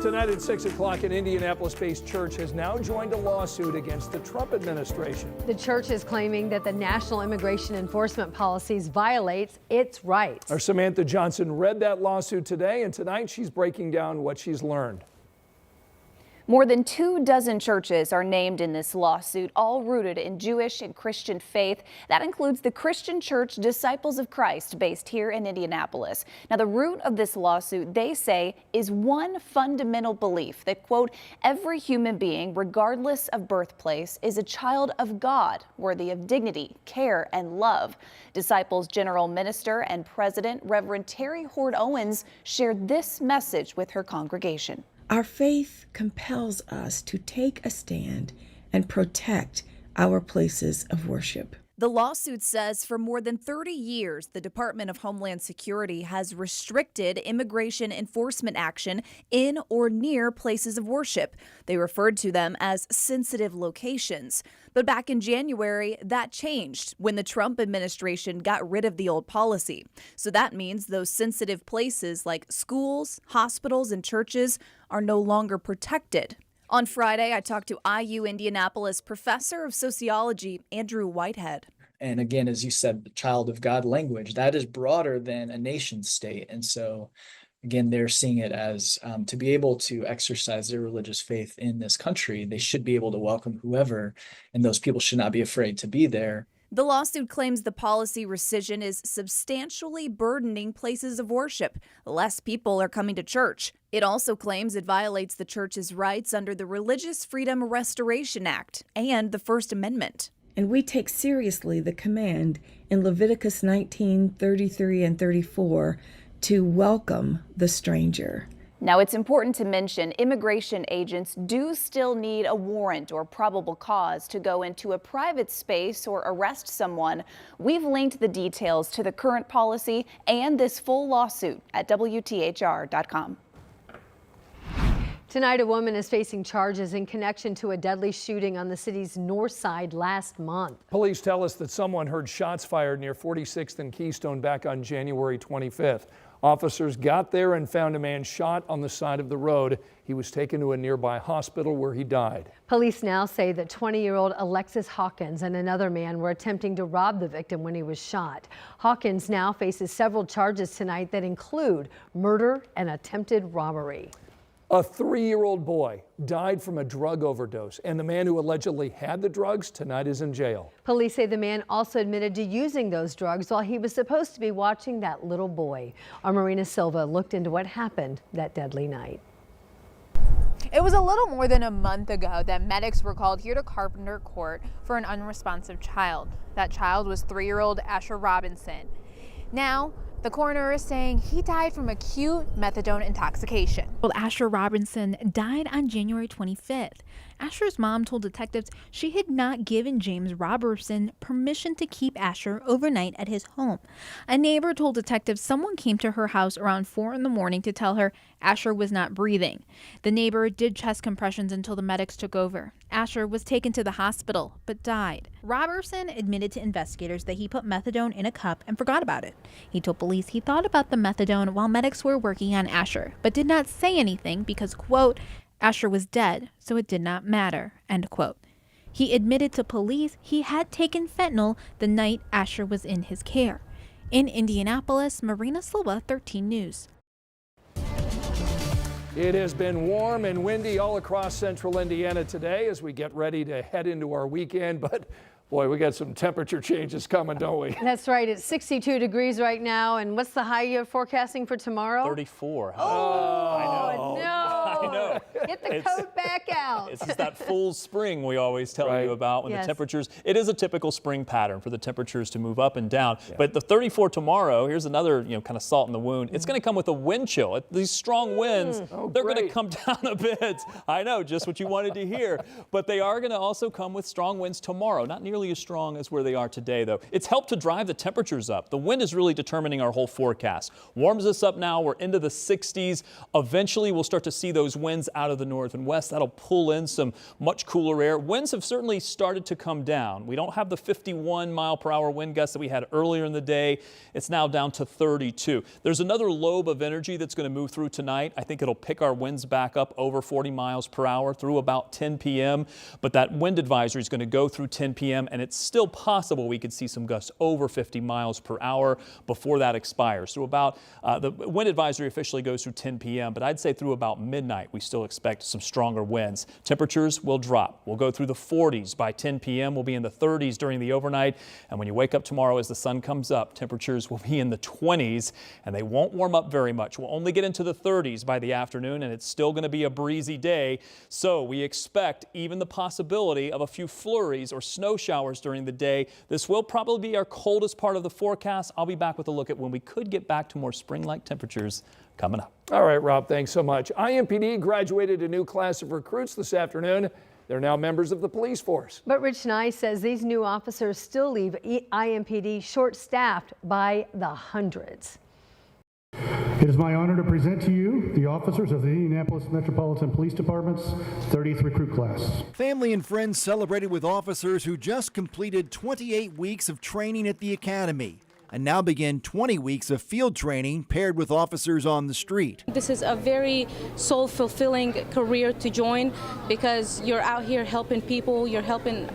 Tonight at 6 o'clock, an Indianapolis-based church has now joined a lawsuit against the Trump administration. The church is claiming that the national immigration enforcement policies violates its rights. Our Samantha Johnson read that lawsuit today, and tonight she's breaking down what she's learned. More than 24 churches are named in this lawsuit, all rooted in Jewish and Christian faith. That includes the Christian Church Disciples of Christ, based here in Indianapolis. Now, the root of this lawsuit, they say, is one fundamental belief that, quote, every human being, regardless of birthplace, is a child of God, worthy of dignity, care, and love. Disciples General Minister and President Reverend Terry Hoard Owens shared this message with her congregation. Our faith compels us to take a stand and protect our places of worship. The lawsuit says for more than 30 years, the Department of Homeland Security has restricted immigration enforcement action in or near places of worship. They referred to them as sensitive locations. But back in January, that changed when the Trump administration got rid of the old policy. So that means those sensitive places like schools, hospitals, and churches are no longer protected. On Friday, I talked to IU Indianapolis professor of sociology, Andrew Whitehead. And again, as you said, the child of God language, that is broader than a nation state. And so, again, they're seeing it as to be able to exercise their religious faith in this country, they should be able to welcome whoever, and those people should not be afraid to be there. The lawsuit claims the policy rescission is substantially burdening places of worship. Less people are coming to church. It also claims it violates the church's rights under the Religious Freedom Restoration Act and the First Amendment. And we take seriously the command in Leviticus 19:33 and 34 to welcome the stranger. Now, it's important to mention immigration agents do still need a warrant or probable cause to go into a private space or arrest someone. We've linked the details to the current policy and this full lawsuit at WTHR.com. Tonight, a woman is facing charges in connection to a deadly shooting on the city's north side last month. Police tell us that someone heard shots fired near 46th and Keystone back on January 25th. Officers got there and found a man shot on the side of the road. He was taken to a nearby hospital where he died. Police now say that 20-year-old Alexis Hawkins and another man were attempting to rob the victim when he was shot. Hawkins now faces several charges tonight that include murder and attempted robbery. A 3-year-old boy died from a drug overdose, and the man who allegedly had the drugs tonight is in jail. Police say the man also admitted to using those drugs while he was supposed to be watching that little boy. Our Marina Silva looked into what happened that deadly night. It was a little more than a month ago that medics were called here to Carpenter Court for an unresponsive child. That child was 3-year-old Asher Robinson. Now, the coroner is saying he died from acute methadone intoxication. Well, Asher Robinson died on January 25th. Asher's mom told detectives she had not given James Robertson permission to keep Asher overnight at his home. A neighbor told detectives someone came to her house around 4 in the morning to tell her Asher was not breathing. The neighbor did chest compressions until the medics took over. Asher was taken to the hospital, but died. Robertson admitted to investigators that he put methadone in a cup and forgot about it. He told police he thought about the methadone while medics were working on Asher, but did not say anything because, quote, Asher was dead, so it did not matter, end quote. He admitted to police he had taken fentanyl the night Asher was in his care. In Indianapolis, Marina Silva, 13 News. It has been warm and windy all across central Indiana today as we get ready to head into our weekend, but boy, we got some temperature changes coming, don't we? That's right. It's 62 degrees right now. And what's the high you're forecasting for tomorrow? 34. Oh, I know. No. I know. Get the coat back out. It's just that full spring we always tell you about when Yes. the temperatures, it is a typical spring pattern for the temperatures to move up and down. Yeah. But the 34 tomorrow, here's another, kind of salt in the wound. It's going to come with a wind chill. These strong winds, they're going to come down a bit. I know, just what you wanted to hear. But they are going to also come with strong winds tomorrow. Not nearly as strong as where they are today, though. It's helped to drive the temperatures up. The wind is really determining our whole forecast. Warms us up now. We're into the 60s. Eventually, we'll start to see those winds out of the north and west. That'll pull pull in some much cooler air. Winds have certainly started to come down. We don't have the 51-mile-per-hour wind gusts that we had earlier in the day. It's now down to 32. There's another lobe of energy that's going to move through tonight. I think it'll pick our winds back up over 40 miles per hour through about 10 p.m. But that wind advisory is going to go through 10 p.m. and it's still possible we could see some gusts over 50 miles per hour before that expires. Through about the wind advisory officially goes through 10 p.m. but I'd say through about midnight we still expect some stronger winds. Temperatures will drop. We'll go through the 40s by 10 p.m. We'll be in the 30s during the overnight, and when you wake up tomorrow as the sun comes up, temperatures will be in the 20s and they won't warm up very much. We'll only get into the 30s by the afternoon, and it's still going to be a breezy day. So we expect even the possibility of a few flurries or snow showers during the day. This will probably be our coldest part of the forecast. I'll be back with a look at when we could get back to more spring-like temperatures coming up. All right, Rob, thanks so much. IMPD graduated a new class of recruits this afternoon. They're now members of the police force. But Rich Nye says these new officers still leave IMPD short-staffed by the hundreds. It is my honor to present to you the officers of the Indianapolis Metropolitan Police Department's 30th recruit class. Family and friends celebrated with officers who just completed 28 weeks of training at the academy and now begin 20 weeks of field training paired with officers on the street. This is a very soul-fulfilling career to join because you're out here helping people, you're helping,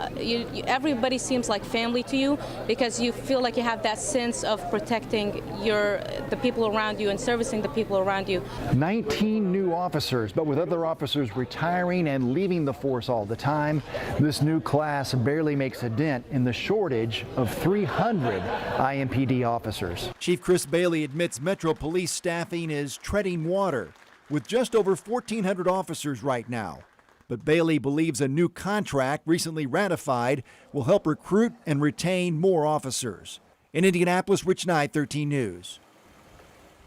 everybody seems like family to you because you feel like you have that sense of protecting the people around you and servicing the people around you. 19 new officers, but with other officers retiring and leaving the force all the time, this new class barely makes a dent in the shortage of 300 IMPD officers. Chief Chris Bailey admits Metro Police staffing is treading water with just over 1,400 officers right now. But Bailey believes a new contract recently ratified will help recruit and retain more officers. In Indianapolis, Rich Nye, 13 News.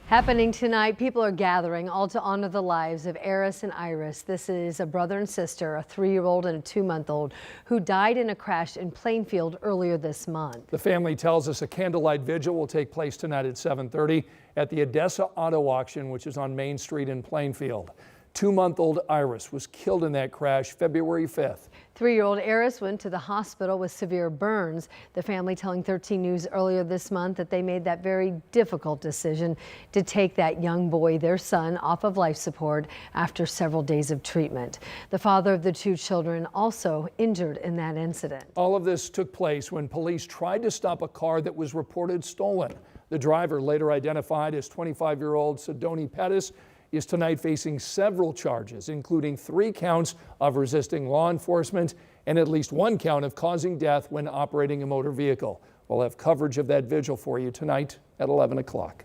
Happening tonight, people are gathering all to honor the lives of Eris and Iris. This is a brother and sister, a 3-year-old and a 2-month-old, who died in a crash in Plainfield earlier this month. The family tells us a candlelight vigil will take place tonight at 7:30 at the Odessa Auto Auction, which is on Main Street in Plainfield. 2-month-old Iris was killed in that crash February 5th. 3-year-old Eris went to the hospital with severe burns. The family telling 13 News earlier this month that they made that very difficult decision to take that young boy, their son, off of life support after several days of treatment. The father of the 2 children also injured in that incident. All of this took place when police tried to stop a car that was reported stolen. The driver, later identified as 25-year-old Sidoni Pettis, is tonight facing several charges, including 3 counts of resisting law enforcement and at least 1 count of causing death when operating a motor vehicle. We'll have coverage of that vigil for you tonight at 11 o'clock.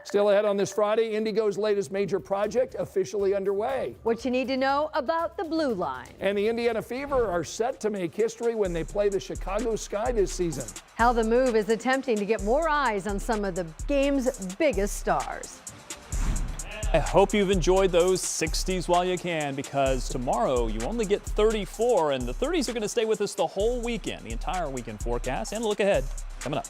Still ahead on this Friday, Indigo's latest major project officially underway. What you need to know about the Blue Line. And the Indiana Fever are set to make history when they play the Chicago Sky this season. How the Move is attempting to get more eyes on some of the game's biggest stars. I hope you've enjoyed those 60s while you can, because tomorrow you only get 34, and the 30s are going to stay with us the whole weekend, the entire weekend forecast, and a look ahead coming up.